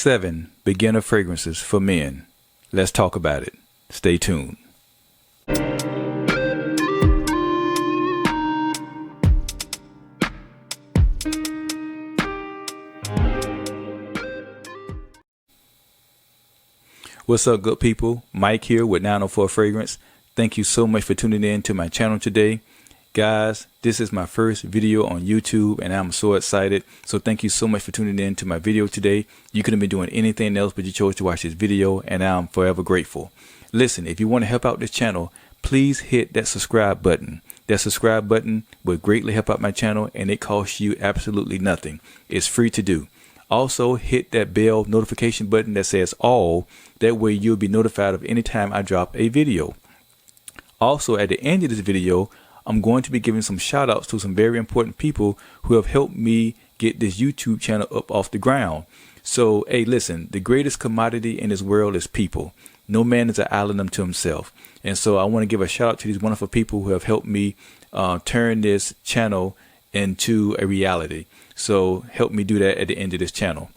7 beginner fragrances for men. Let's talk about it. Stay tuned. What's up, good people? Mike here with 904 Fragrance. Thank you so much for tuning in to my channel today. Guys, this is my first video on YouTube and I'm so excited. So thank you so much for tuning in to my video today. You could have been doing anything else, but you chose to watch this video and I'm forever grateful. Listen, if you want to help out this channel, please hit that subscribe button. That subscribe button would greatly help out my channel and it costs you absolutely nothing. It's free to do. Also, hit that bell notification button that says all. That way you'll be notified of any time I drop a video. Also, at the end of this video, I'm going to be giving some shout outs to some very important people who have helped me get this YouTube channel up off the ground. So, hey, listen, the greatest commodity in this world is people. No man is an island unto himself. And so I want to give a shout out to these wonderful people who have helped me turn this channel into a reality. So help me do that at the end of this channel.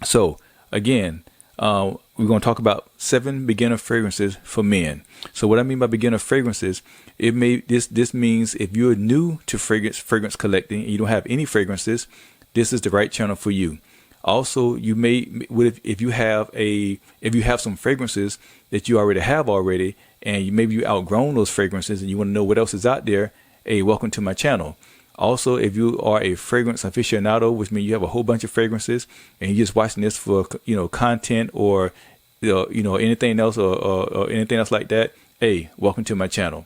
So again, we're going to talk about 7 beginner fragrances for men. So what I mean by beginner fragrances, this means if you're new to fragrance collecting and you don't have any fragrances, this is the right channel for you. Also, you may, if you have some fragrances that you already have and maybe you outgrown those fragrances and you want to know what else is out there, hey, welcome to my channel. Also, if you are a fragrance aficionado, which means you have a whole bunch of fragrances and you're just watching this for, content or, anything else or anything else like that, hey, welcome to my channel.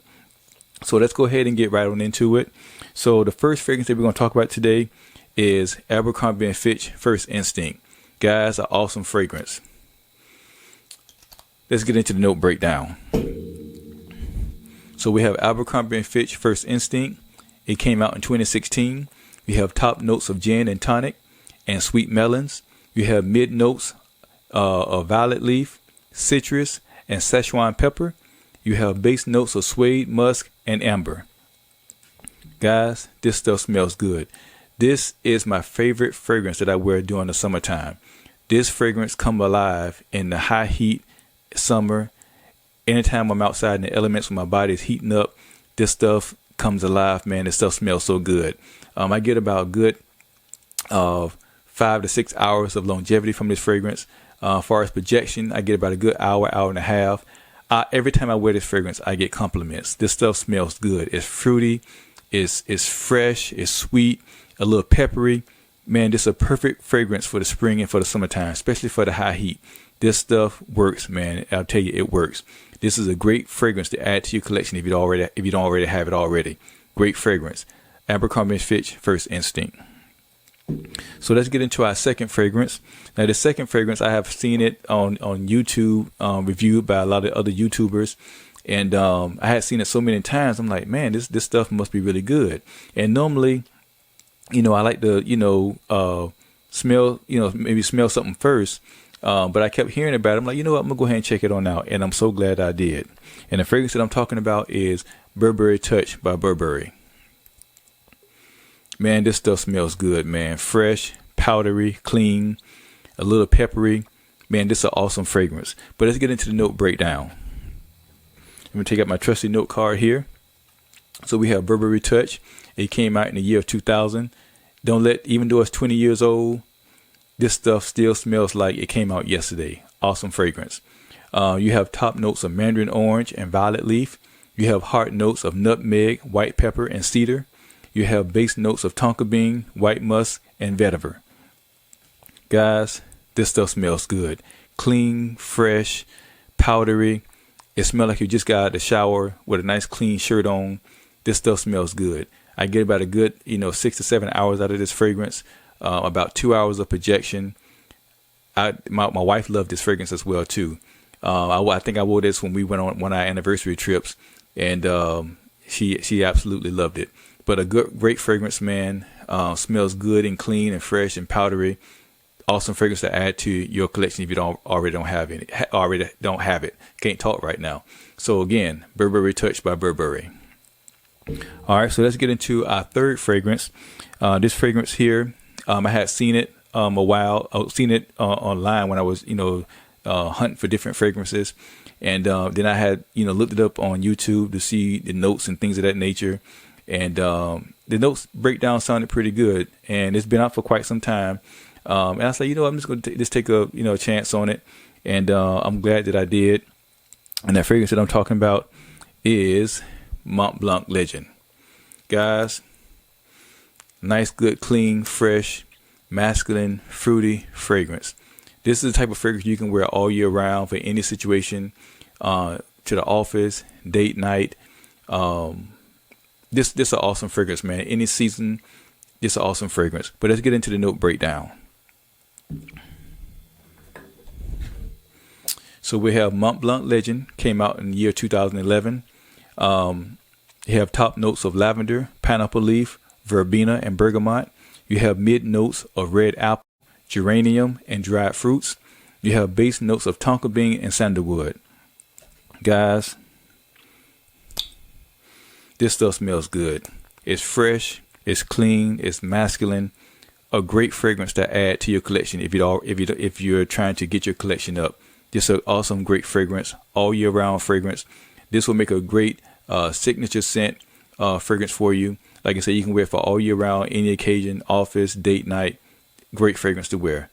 So let's go ahead and get right on into it. So the first fragrance that we're going to talk about today is Abercrombie and Fitch First Instinct. Guys, an awesome fragrance. Let's get into the note breakdown. So we have Abercrombie and Fitch First Instinct. It came out in 2016. We have top notes of gin and tonic and sweet melons. You have mid notes of violet leaf, citrus, and Szechuan pepper. You have base notes of suede, musk, and amber. Guys, this stuff smells good. This is my favorite fragrance that I wear during the summertime. This fragrance comes alive in the high heat summer. Anytime I'm outside in the elements when my body is heating up, this stuff comes alive, man. This stuff smells so good. I get about a good 5 to 6 hours of longevity from this fragrance. As far as projection, I get about a good hour and a half. Every time I wear this fragrance, I get compliments. This stuff smells good. It's fruity, it's fresh, it's sweet, a little peppery. Man, this is a perfect fragrance for the spring and for the summertime, especially for the high heat. This stuff works, man. I'll tell you, it works. This is a great fragrance to add to your collection if you don't already have it already. Great fragrance. Abercrombie & Fitch First Instinct. So let's get into our second fragrance. Now, the second fragrance, I have seen it on YouTube, reviewed by a lot of other YouTubers. And I had seen it so many times. I'm like, man, this stuff must be really good. And normally, I like to, smell, maybe smell something first. But I kept hearing about it. I'm like, you know what? I'm going to go ahead and check it on out. And I'm so glad I did. And the fragrance that I'm talking about is Burberry Touch by Burberry. Man, this stuff smells good, man. Fresh, powdery, clean, a little peppery. Man, this is an awesome fragrance. But let's get into the note breakdown. I'm going to take out my trusty note card here. So we have Burberry Touch. It came out in the year of 2000. Even though it's 20 years old, this stuff still smells like it came out yesterday. Awesome fragrance. You have top notes of mandarin orange and violet leaf. You have heart notes of nutmeg, white pepper, and cedar. You have base notes of tonka bean, white musk, and vetiver. Guys, this stuff smells good. Clean, fresh, powdery. It smells like you just got out of the shower with a nice clean shirt on. This stuff smells good. I get about a good, 6 to 7 hours out of this fragrance. About 2 hours of projection. My wife loved this fragrance as well too. I think I wore this when we went on one of our anniversary trips, and she absolutely loved it. But a great fragrance, man. Smells good and clean and fresh and powdery. Awesome fragrance to add to your collection if you already don't have it. Can't talk right now. So again, Burberry Touch by Burberry. All right, so let's get into our third fragrance. This fragrance here, I had seen it a while. I've seen it online when I was, hunting for different fragrances. And then I had, looked it up on YouTube to see the notes and things of that nature. And the notes breakdown sounded pretty good. And it's been out for quite some time. And I said, I'm just going to just take a, chance on it. And I'm glad that I did. And that fragrance that I'm talking about is Mont Blanc Legend. Guys, nice, good, clean, fresh, masculine, fruity fragrance. This is the type of fragrance you can wear all year round for any situation, to the office, date night. This is an awesome fragrance, man. Any season, this is an awesome fragrance. But let's get into the note breakdown. So we have Mont Blanc Legend, came out in the year 2011. You have top notes of lavender, pineapple leaf, verbena, and bergamot. You have mid notes of red apple, geranium, and dried fruits. You have base notes of tonka bean and sandalwood. Guys, this stuff smells good. It's fresh, it's clean, it's masculine. A great fragrance to add to your collection if you're trying to get your collection up. This is an awesome, great fragrance, all year round fragrance. This will make a great signature scent fragrance for you. Like I said, you can wear it for all year round, any occasion, office, date night. Great fragrance to wear.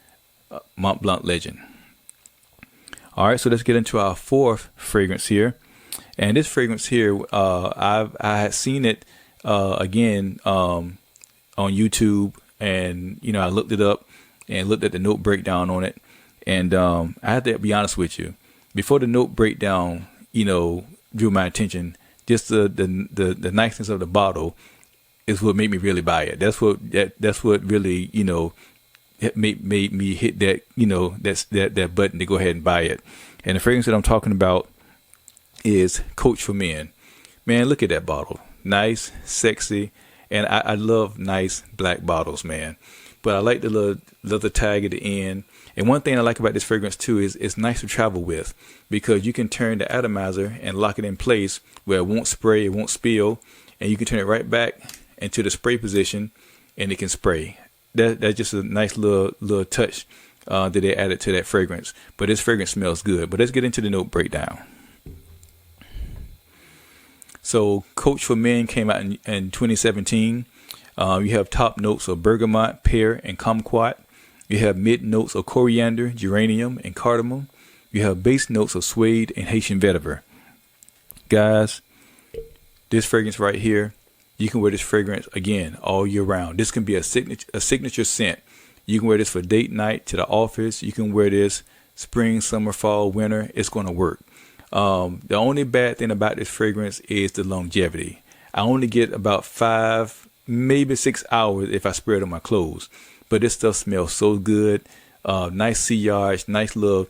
Mont Blanc Legend. All right, so let's get into our fourth fragrance here. And this fragrance here, I had seen it again on YouTube, and I looked it up and looked at the note breakdown on it. And I have to be honest with you, before the note breakdown, drew my attention, just the niceness of the bottle is what made me really buy it. That's what really, made me hit that, that button to go ahead and buy it. And the fragrance that I'm talking about is Coach for Men. Man, look at that bottle. Nice, sexy. And I love nice black bottles, man. But I like the leather tag at the end. And one thing I like about this fragrance too is it's nice to travel with, because you can turn the atomizer and lock it in place where it won't spray, it won't spill, and you can turn it right back into the spray position and it can spray. That's just a nice little touch that they added to that fragrance. But this fragrance smells good. But let's get into the note breakdown. So Coach for Men came out in 2017. You have top notes of bergamot, pear, and kumquat. You have mid notes of coriander, geranium, and cardamom. You have base notes of suede and Haitian vetiver. Guys, this fragrance right here, you can wear this fragrance again all year round. This can be a signature scent. You can wear this for date night, to the office. You can wear this spring, summer, fall, winter. It's going to work. The only bad thing about this fragrance is the longevity. I only get about 5, maybe 6 hours if I spray it on my clothes. But this stuff smells so good. Nice sillage, nice little,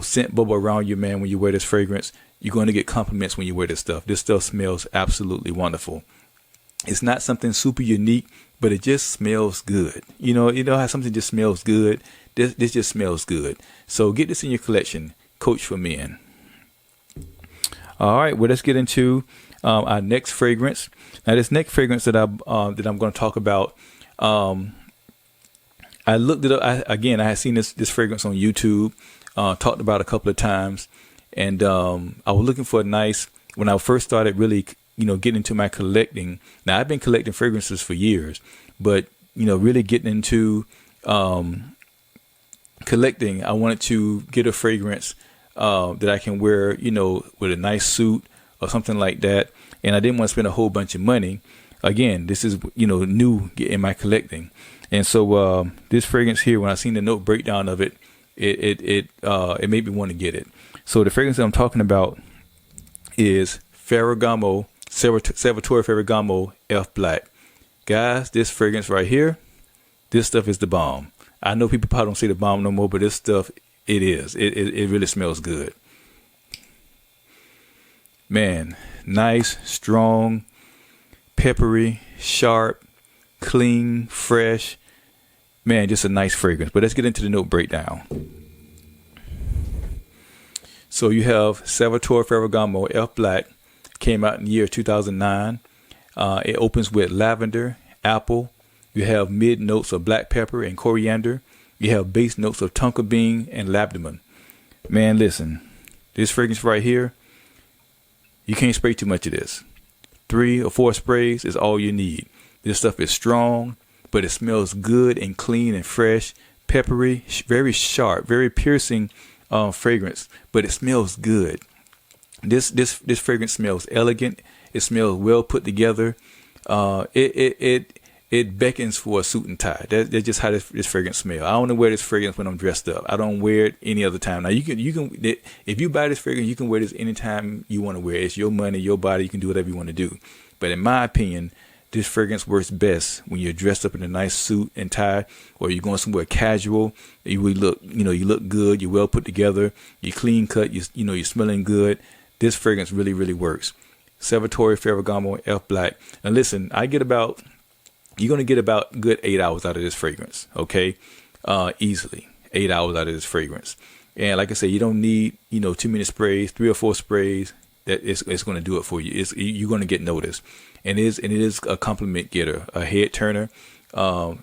scent bubble around you, man. When you wear this fragrance, you're going to get compliments when you wear this stuff. This stuff smells absolutely wonderful. It's not something super unique, but it just smells good. You know how something just smells good. This just smells good. So get this in your collection. Coach for Men. All right, well, let's get into our next fragrance. Now, this next fragrance that I'm going to talk about. I looked it up. I had seen this fragrance on YouTube, talked about it a couple of times. And I was looking for a nice, when I first started really, getting into my collecting. Now, I've been collecting fragrances for years, but, really getting into collecting, I wanted to get a fragrance that I can wear, with a nice suit or something like that. And I didn't want to spend a whole bunch of money. Again, this is, new in my collecting. And so this fragrance here, when I seen the note breakdown of it, it made me want to get it. So the fragrance that I'm talking about is Ferragamo, Salvatore Ferragamo F Black. Guys, this fragrance right here, this stuff is the bomb. I know people probably don't say the bomb no more, but this stuff, it is. It really smells good. Man, nice, strong, peppery, sharp, clean, fresh. Man, just a nice fragrance. But let's get into the note breakdown. So you have Salvatore Ferragamo F Black, came out in the year 2009. It opens with lavender, apple. You have mid notes of black pepper and coriander. You have base notes of tonka bean and ladamon. Man, listen, this fragrance right here, you can't spray too much of this. 3 or 4 sprays is all you need. This stuff is strong, but it smells good and clean and fresh, peppery, very sharp, very piercing fragrance, but it smells good. This fragrance smells elegant. It smells well put together. It beckons for a suit and tie. That's just how this fragrance smells. I only wear this fragrance when I'm dressed up. I don't wear it any other time. Now you can if you buy this fragrance, you can wear this anytime you want to wear it. It's your money, your body. You can do whatever you want to do. But in my opinion, this fragrance works best when you're dressed up in a nice suit and tie, or you're going somewhere casual. You look good. You're well put together. You're clean cut. You're smelling good. This fragrance really, really works. Salvatore, Ferragamo, F Black. And listen, you're going to get about good 8 hours out of this fragrance. Okay. Easily 8 hours out of this fragrance. And like I said, you don't need, too many sprays, 3 or 4 sprays. That it's going to do it for you. You're going to get noticed. And it is a compliment getter, a head turner.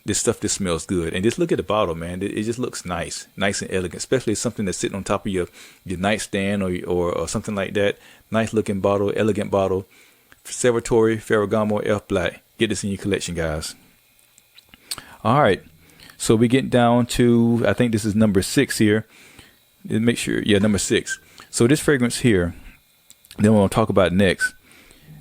This stuff just smells good. And just look at the bottle, man. It just looks nice and elegant, especially something that's sitting on top of your nightstand or something like that. Nice looking bottle, elegant bottle. Salvatore, Ferragamo, F Black. Get this in your collection, guys. All right. So we get down to, I think this is number 6 here. Make sure. Yeah, number 6. So this fragrance here, then we'll talk about next.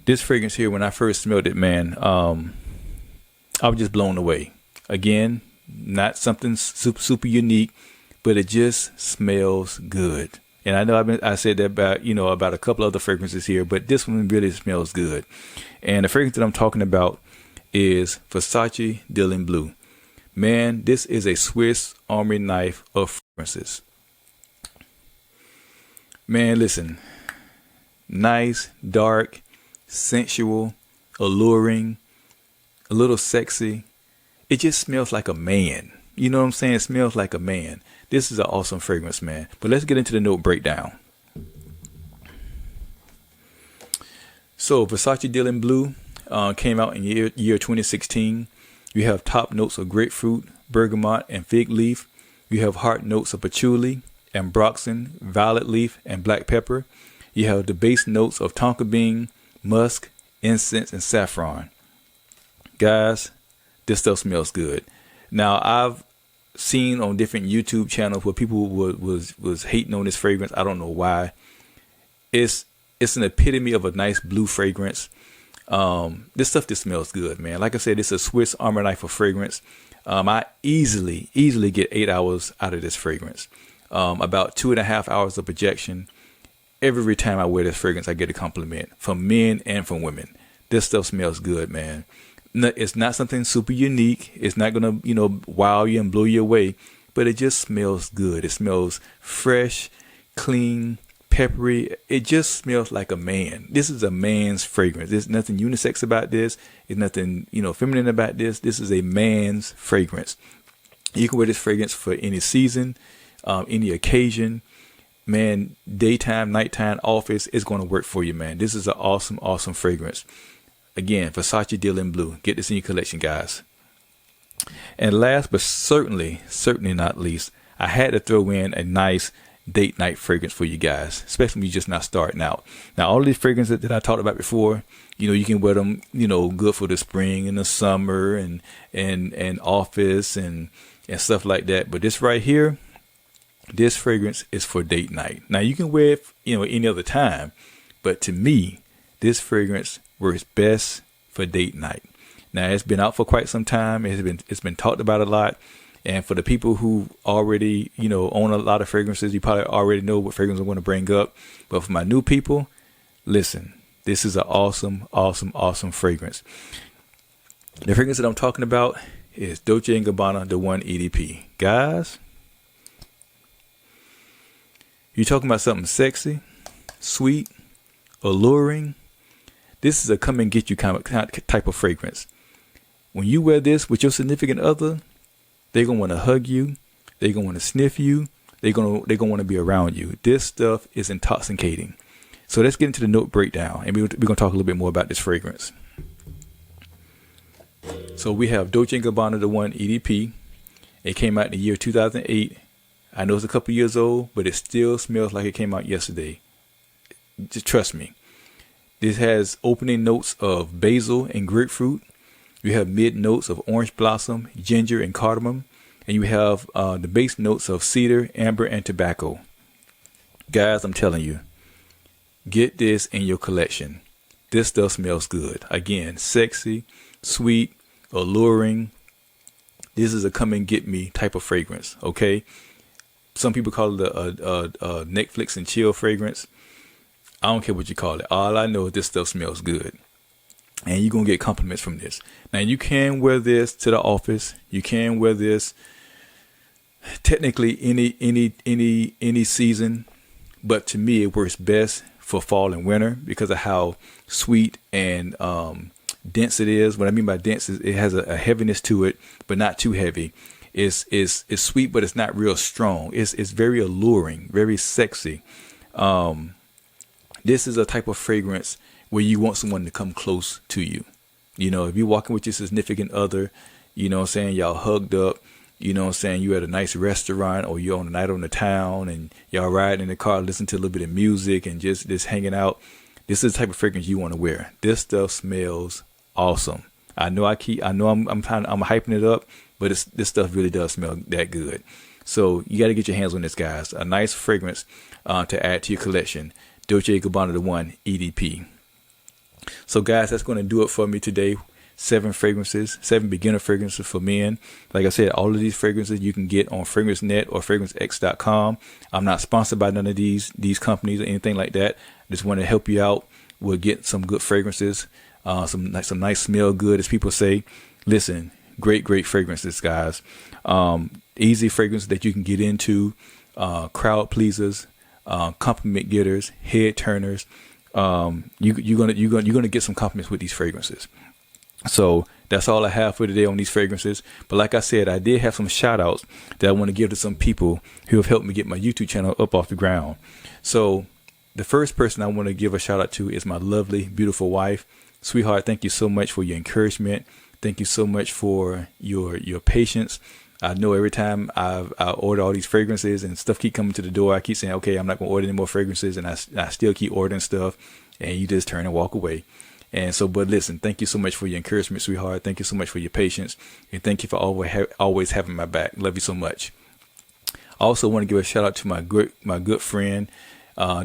This fragrance here, when I first smelled it, man, I was just blown away. Again, not something super unique, but it just smells good. And I know I said that about a couple other fragrances here, but this one really smells good. And the fragrance that I'm talking about is Versace Dylan Blue. Man, this is a Swiss Army knife of fragrances. Man, listen. Nice, dark, sensual, alluring, a little sexy. It just smells like a man. You know what I'm saying? It smells like a man. This is an awesome fragrance, man. But let's get into the note breakdown. So Versace Dylan Blue came out in year 2016. You have top notes of grapefruit, bergamot, and fig leaf. You have heart notes of patchouli, ambroxan, violet leaf, and black pepper. You have the base notes of tonka bean, musk, incense, and saffron. Guys, this stuff smells good. Now, I've seen on different YouTube channels where people was hating on this fragrance. I don't know why. It's an epitome of a nice blue fragrance. This stuff just smells good, man. Like I said, it's a Swiss Army knife of fragrance. I easily get 8 hours out of this fragrance. About 2.5 hours of projection. Every time I wear this fragrance, I get a compliment from men and from women. This stuff smells good, man. It's not something super unique. It's not going to, wow you and blow you away, but it just smells good. It smells fresh, clean, peppery. It just smells like a man. This is a man's fragrance. There's nothing unisex about this. There's nothing, feminine about this. This is a man's fragrance. You can wear this fragrance for any season, any occasion. Man, daytime, nighttime, office is going to work for you, man. This is an awesome, awesome fragrance. Again, Versace Dylan Blue. Get this in your collection, guys. And last but certainly not least, I had to throw in a nice date night fragrance for you guys, especially when you're just not starting out. Now, all of these fragrances that I talked about before, you can wear them, good for the spring and the summer and office and stuff like that. But this right here, this fragrance is for date night. Now, you can wear it, any other time, but to me, this fragrance works best for date night. Now, it's been out for quite some time. It's been talked about a lot. And for the people who already, own a lot of fragrances, you probably already know what fragrance I'm going to bring up. But for my new people, listen, this is an awesome, awesome, awesome fragrance. The fragrance that I'm talking about is Dolce & Gabbana, the 1 EDP. Guys, you're talking about something sexy, sweet, alluring. This is a come and get you kind of type of fragrance. When you wear this with your significant other, they're going to want to hug you. They're going to want to sniff you. They're going to want to be around you. This stuff is intoxicating. So let's get into the note breakdown. And we're going to talk a little bit more about this fragrance. So we have Dolce & Gabbana the One EDP. It came out in the year 2008. I know it's a couple years old, but it still smells like it came out yesterday. Just trust me. This has opening notes of basil and grapefruit. You have mid notes of orange blossom, ginger, and cardamom. And you have the base notes of cedar, amber, and tobacco. Guys, I'm telling you, get this in your collection. This stuff smells good. Again, sexy, sweet, alluring. This is a come and get me type of fragrance, okay? Some people call it a Netflix and chill fragrance. I don't care what you call it. All I know is this stuff smells good. And you're going to get compliments from this. Now, you can wear this to the office. You can wear this technically any season. But to me, it works best for fall and winter because of how sweet and dense it is. What I mean by dense is it has a heaviness to it, but not too heavy. It's sweet, but it's not real strong. It's very alluring, very sexy. This is a type of fragrance where you want someone to come close to you. You know, if you're walking with your significant other, you know what I'm saying, y'all hugged up, you know what I'm saying, you at a nice restaurant or you're on a night on the town and y'all riding in the car, listen to a little bit of music and just hanging out. This is the type of fragrance you want to wear. This stuff smells awesome. I know I'm hyping it up, but this stuff really does smell that good. So you got to get your hands on this, guys. A nice fragrance to add to your collection. Dolce & Gabbana the One EDP. So guys, that's going to do it for me today. 7 beginner fragrances for men. Like I said, all of these fragrances you can get on FragranceNet or FragranceX.com. I'm not sponsored by none of these companies or anything like that. I just want to help you out. We'll get some good fragrances, some nice smell good, as people say. Listen, great fragrances, guys. Easy fragrances that you can get into, crowd pleasers, compliment getters, head turners. You're gonna get some compliments with these fragrances. So that's all I have for today on these fragrances. But like I said, I did have some shout outs that I want to give to some people who have helped me get my YouTube channel up off the ground. So the first person I want to give a shout out to is my lovely, beautiful wife. Sweetheart, thank you so much for your encouragement. Thank you so much for your patience. I know every time I order all these fragrances and stuff keep coming to the door, I keep saying, okay, I'm not going to order any more fragrances. And I still keep ordering stuff and you just turn and walk away. And so, but listen, thank you so much for your encouragement, sweetheart. Thank you so much for your patience. And thank you for always having my back. Love you so much. I also want to give a shout out to my good friend.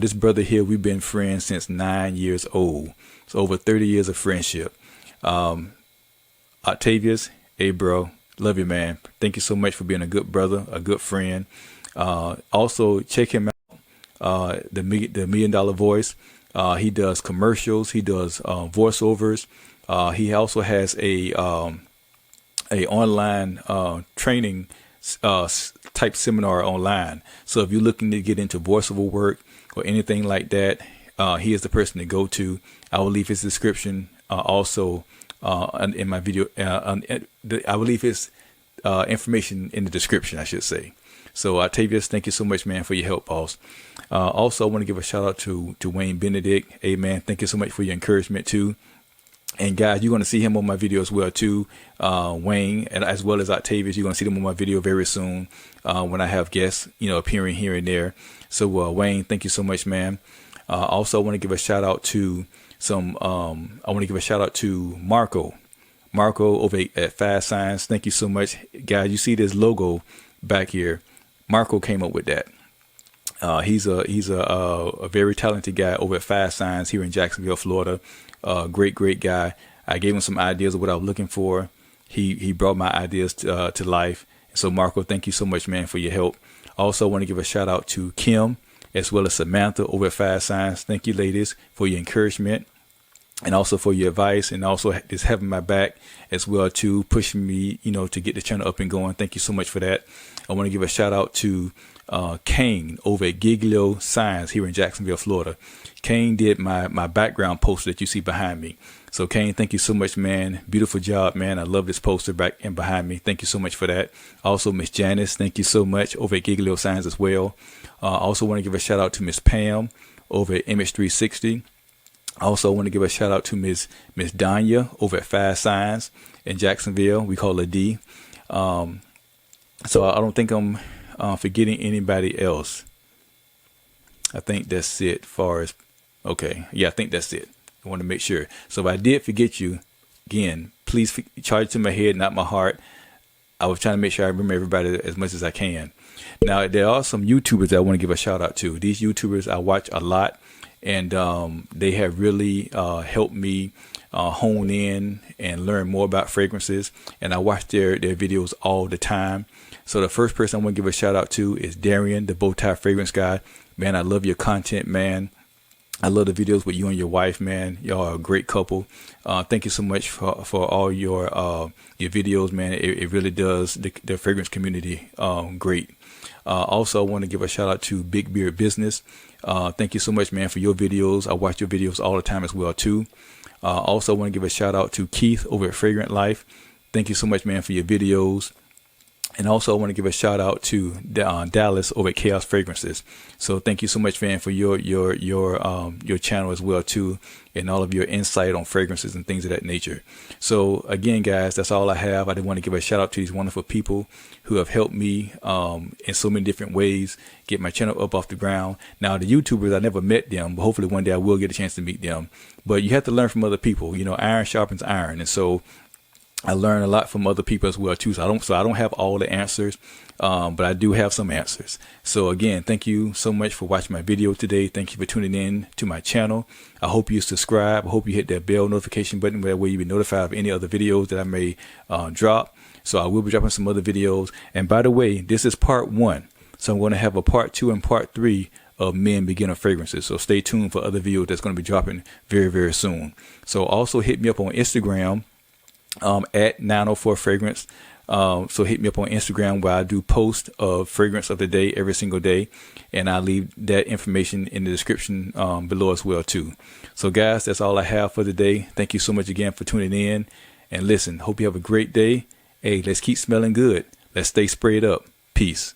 This brother here, we've been friends since 9 years old. So over 30 years of friendship. Octavius, hey bro, love you, man. Thank you so much for being a good brother, a good friend. Also check him out, the $1 Million Voice. He does commercials. He does voiceovers. He also has a online training type seminar online. So if you're looking to get into voiceover work or anything like that, he is the person to go to. I will leave his description also in my video. I will leave his information in the description, I should say. So Octavius, thank you so much, man, for your help, boss. Also, I want to give a shout out to Wayne Benedict. Hey, man, thank you so much for your encouragement too. And guys, you're going to see him on my video as well too. Wayne, and as well as Octavius, you're going to see them on my video very soon when I have guests, appearing here and there. So Wayne, thank you so much, man. Also, I want to give a shout out to Marco over at Fast Science. Thank you so much, guys. You see this logo back here. Marco came up with that. He's a very talented guy over at Fast Science here in Jacksonville, Florida. Great guy. I gave him some ideas of what I was looking for. He brought my ideas to life. So Marco, thank you so much, man, for your help. Also, I want to give a shout out to Kim as well as Samantha over at Fast Science. Thank you, ladies, for your encouragement and also for your advice, and also just having my back as well too, pushing me, to get the channel up and going. Thank you so much for that. I want to give a shout out to Kane over at Giglio Science here in Jacksonville, Florida. Kane did my background poster that you see behind me. So Kane, thank you so much, man. Beautiful job, man. I love this poster back and behind me. Thank you so much for that. Also, Miss Janice, thank you so much over at Giglio Science as well. Also want to give a shout out to Miss Pam over at Image 360. Also, I want to give a shout out to Miss Danya over at Five Signs in Jacksonville. We call her D. So I don't think I'm forgetting anybody else. I think that's it. Okay, yeah, I think that's it. I want to make sure. So if I did forget you, again, please charge it to my head, not my heart. I was trying to make sure I remember everybody as much as I can. Now, there are some YouTubers that I want to give a shout out to. These YouTubers I watch a lot, and they have really helped me hone in and learn more about fragrances. And I watch their videos all the time. So the first person I want to give a shout out to is Darian, the Bowtie Fragrance Guy. Man, I love your content, man. I love the videos with you and your wife, man. Y'all are a great couple. Thank you so much for all your videos, man. It really does the fragrance community great. Also, I want to give a shout out to Big Beard Business. Thank you so much, man, for your videos. I watch your videos all the time as well, too. Also, I want to give a shout out to Keith over at Fragrant Life. Thank you so much, man, for your videos. And also, I want to give a shout out to Dallas over at Chaos Fragrances. So thank you so much, man, for your channel as well, too, and all of your insight on fragrances and things of that nature. So again, guys, that's all I have. I did want to give a shout out to these wonderful people who have helped me in so many different ways get my channel up off the ground. Now, the YouTubers, I never met them, but hopefully one day I will get a chance to meet them. But you have to learn from other people. You know, iron sharpens iron, and so I learn a lot from other people as well too. So I don't have all the answers, but I do have some answers. So again, thank you so much for watching my video today. Thank you for tuning in to my channel. I hope you subscribe. I hope you hit that bell notification button where you'll be notified of any other videos that I may drop. So I will be dropping some other videos. And by the way, this is part 1. So I'm going to have a part 2 and part 3 of Men Beginner Fragrances. So stay tuned for other videos that's going to be dropping very, very soon. So also hit me up on Instagram at 904 Fragrance. So hit me up on Instagram where I do post of fragrance of the day every single day, and I leave that information in the description below as well too. So guys, that's all I have for today. Thank you so much again for tuning in, and listen, hope you have a great day. Hey, let's keep smelling good. Let's stay sprayed up. Peace.